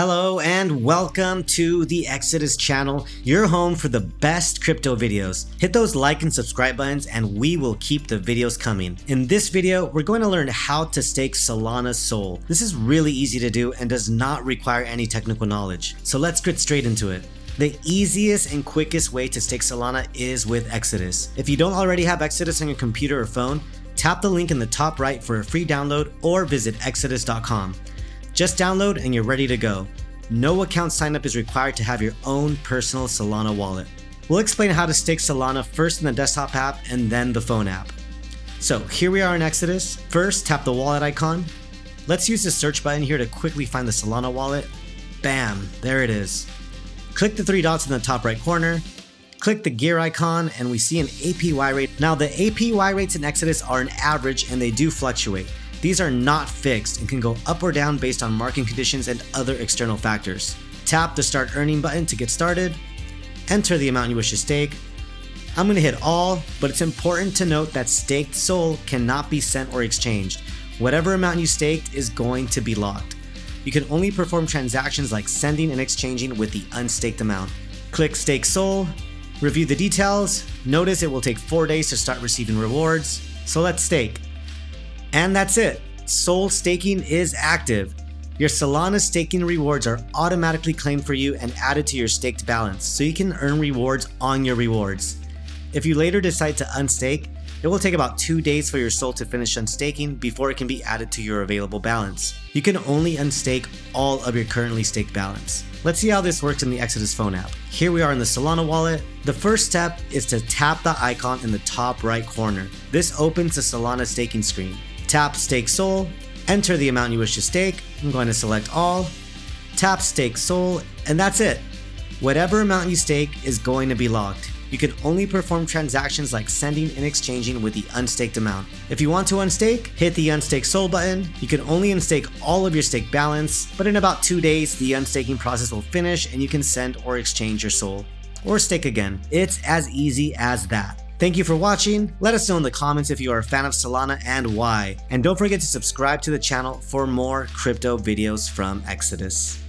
Hello and welcome to the Exodus channel, your home for the best crypto videos. Hit those like and subscribe buttons and we will keep the videos coming. In this video, we're going to learn how to stake Solana Sol. This is really easy to do and does not require any technical knowledge. So let's get straight into it. The easiest and quickest way to stake Solana is with Exodus. If you don't already have Exodus on your computer or phone, tap the link in the top right for a free download or visit exodus.com. Just download and you're ready to go. No account signup is required to have your own personal Solana wallet. We'll explain how to stake Solana first in the desktop app and then the phone app. So here we are in Exodus. First, tap the wallet icon. Let's use the search button here to quickly find the Solana wallet. Bam, there it is. Click the three dots in the top right corner. Click the gear icon and we see an APY rate. Now the APY rates in Exodus are an average and they do fluctuate. These are not fixed and can go up or down based on market conditions and other external factors. Tap the Start Earning button to get started. Enter the amount you wish to stake. I'm going to hit all, but it's important to note that staked SOL cannot be sent or exchanged. Whatever amount you staked is going to be locked. You can only perform transactions like sending and exchanging with the unstaked amount. Click Stake SOL. Review the details. Notice it will take 4 days to start receiving rewards. So let's stake. And that's it. Sol staking is active. Your Solana staking rewards are automatically claimed for you and added to your staked balance, so you can earn rewards on your rewards. If you later decide to unstake, it will take about 2 days for your Sol to finish unstaking before it can be added to your available balance. You can only unstake all of your currently staked balance. Let's see how this works in the Exodus phone app. Here we are in the Solana wallet. The first step is to tap the icon in the top right corner. This opens the Solana staking screen. Tap Stake SOL, enter the amount you wish to stake. I'm going to select all, tap Stake SOL, and that's it. Whatever amount you stake is going to be locked. You can only perform transactions like sending and exchanging with the unstaked amount. If you want to unstake, hit the Unstake SOL button. You can only unstake all of your staked balance, but in about 2 days, the unstaking process will finish and you can send or exchange your SOL, or stake again. It's as easy as that. Thank you for watching. Let us know in the comments if you are a fan of Solana and why. And don't forget to subscribe to the channel for more crypto videos from Exodus.